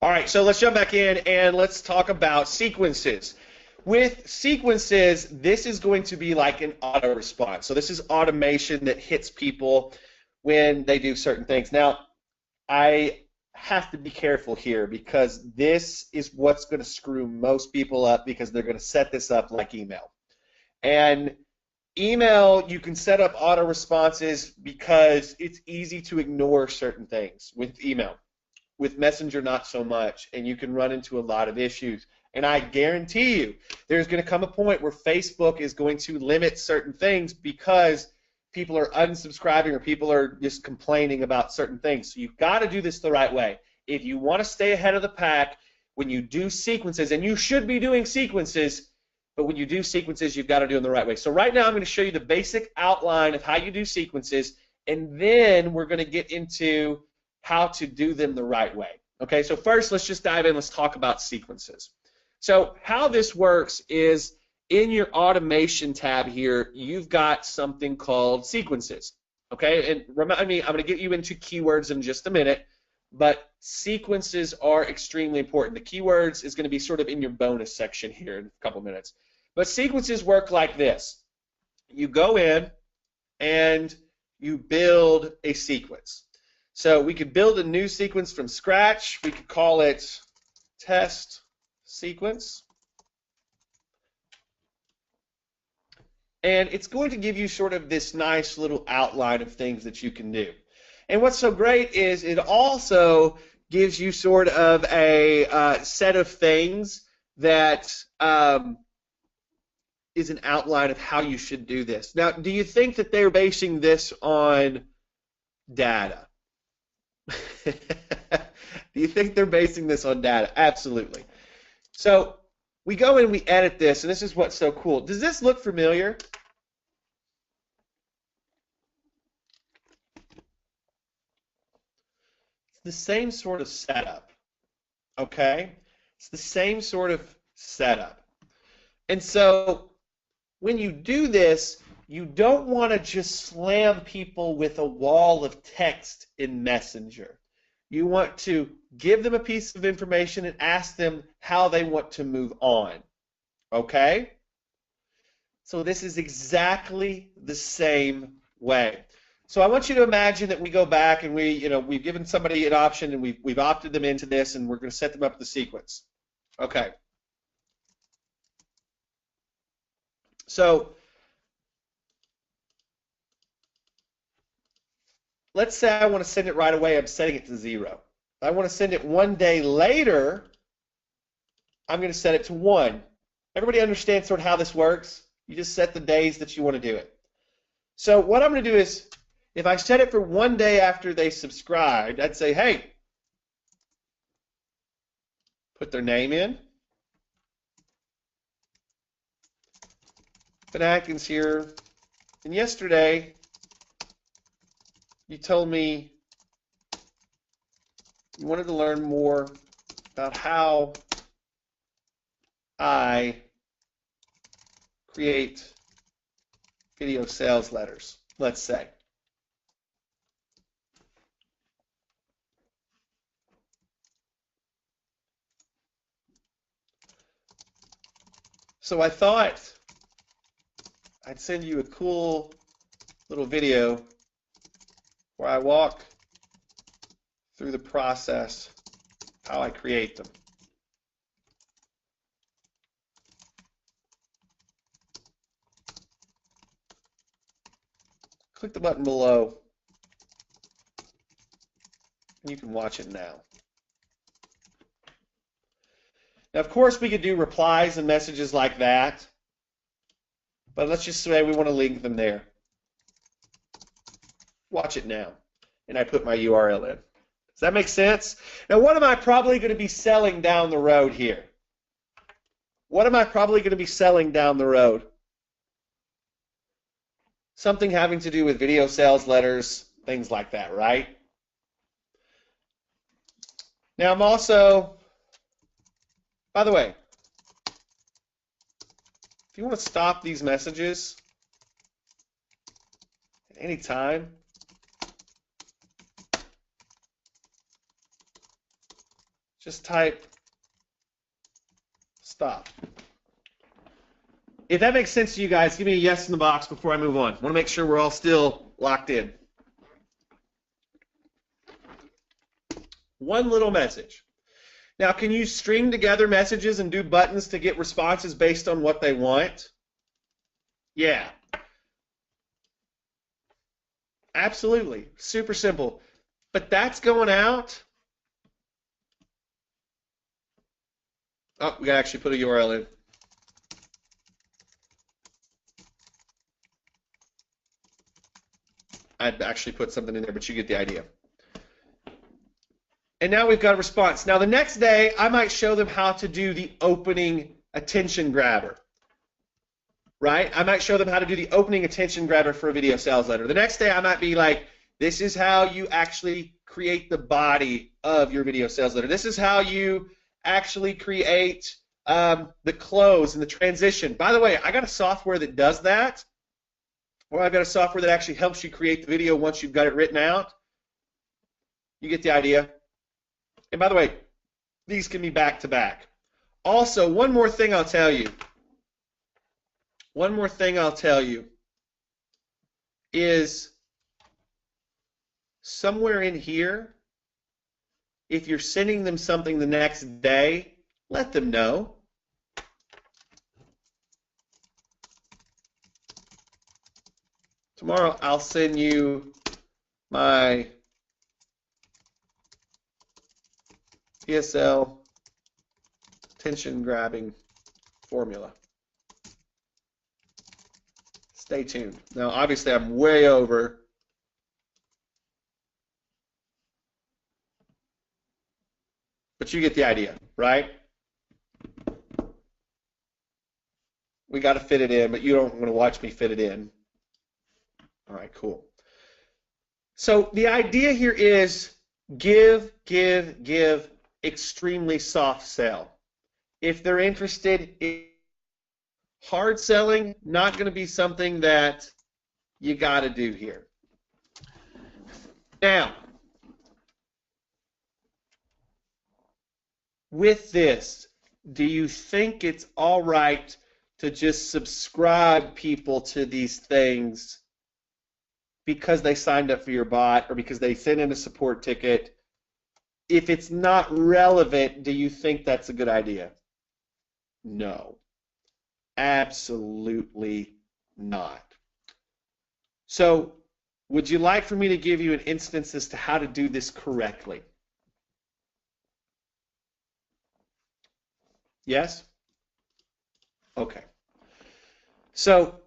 All right, so let's jump back in and let's talk about sequences. With sequences, this is going to be like an auto response. So this is automation that hits people when they do certain things. Now, I have to be careful here because this is what's going to screw most people up because they're going to set this up like email. And email, you can set up auto responses because it's easy to ignore certain things with email. With Messenger, not so much, and you can run into a lot of issues. And I guarantee you, there's going to come a point where Facebook is going to limit certain things because people are unsubscribing or people are just complaining about certain things. So you've got to do this the right way. If you want to stay ahead of the pack, when you do sequences, and you should be doing sequences, but when you do sequences, you've got to do them the right way. So right now, I'm going to show you the basic outline of how you do sequences, and then we're going to get into how to do them the right way. Okay, so first let's just dive in. Let's talk about sequences. So how this works is in your automation tab here, you've got something called sequences. Okay, and remind me, I'm going to get you into keywords in just a minute, but sequences are extremely important. The keywords is going to be sort of in your bonus section here in a couple minutes. But sequences work like this. You go in and you build a sequence. So we could build a new sequence from scratch. We could call it test sequence. And it's going to give you sort of this nice little outline of things that you can do. And what's so great is it also gives you sort of a set of things that is an outline of how you should do this. Now, do you think that they're basing this on data? Do you think they're basing this on data? Absolutely. So we go and we edit this, and this is what's so cool. Does this look familiar? It's the same sort of setup, okay? It's the same sort of setup. And so when you do this, you don't want to just slam people with a wall of text in Messenger. You want to give them a piece of information and ask them how they want to move on. Okay? So this is exactly the same way. So I want you to imagine that we go back and we've given somebody an option and we've opted them into this and we're going to set them up with the sequence. Okay. So let's say I want to send it right away. I'm setting it to 0. If I want to send it 1 day later, I'm going to set it to 1. Everybody understand sort of how this works? You just set the days that you want to do it. So what I'm going to do is, if I set it for 1 day after they subscribed, I'd say, hey, put their name in. Ben Atkins here. And yesterday, you told me you wanted to learn more about how I create video sales letters, let's say. So I thought I'd send you a cool little video where I walk through the process, how I create them. Click the button below, and you can watch it now. Now, of course, we could do replies and messages like that, but let's just say we want to link them there. Watch it now, and I put my URL in. Does that make sense? Now, what am I probably going to be selling down the road here? What am I probably going to be selling down the road? Something having to do with video sales letters, things like that, right? Now, I'm also, by the way, if you want to stop these messages at any time, Just type stop. If that makes sense to you guys, give me a yes in the box before I move on. I want to make sure we're all still locked in. One little message. Now, can you string together messages and do buttons to get responses based on what they want? Yeah. Absolutely. Super simple. But that's going out. Oh, we gotta actually put a URL in. I'd actually put something in there, but you get the idea. And now we've got a response. Now the next day, I might show them how to do the opening attention grabber. Right? I might show them how to do the opening attention grabber for a video sales letter. The next day, I might be like, this is how you actually create the body of your video sales letter. This is how you actually create the close and the transition. By the way, I got a software that does that, or I've got a software that actually helps you create the video once you've got it written out. You get the idea. And by the way, these can be back to back. Also, one more thing I'll tell you. One more thing I'll tell you is somewhere in here, if you're sending them something the next day, let them know. Tomorrow I'll send you my PSL attention grabbing formula. Stay tuned. Now, obviously, I'm way over. But you get the idea, right? We got to fit it in, but you don't want to watch me fit it in. All right, cool. So the idea here is give, extremely soft sell. If they're interested in hard selling, not going to be something that you got to do here. Now, with this, do you think it's all right to just subscribe people to these things because they signed up for your bot or because they sent in a support ticket? If it's not relevant, do you think that's a good idea? No. Absolutely not. So, would you like for me to give you an instance as to how to do this correctly? Yes? Okay. So,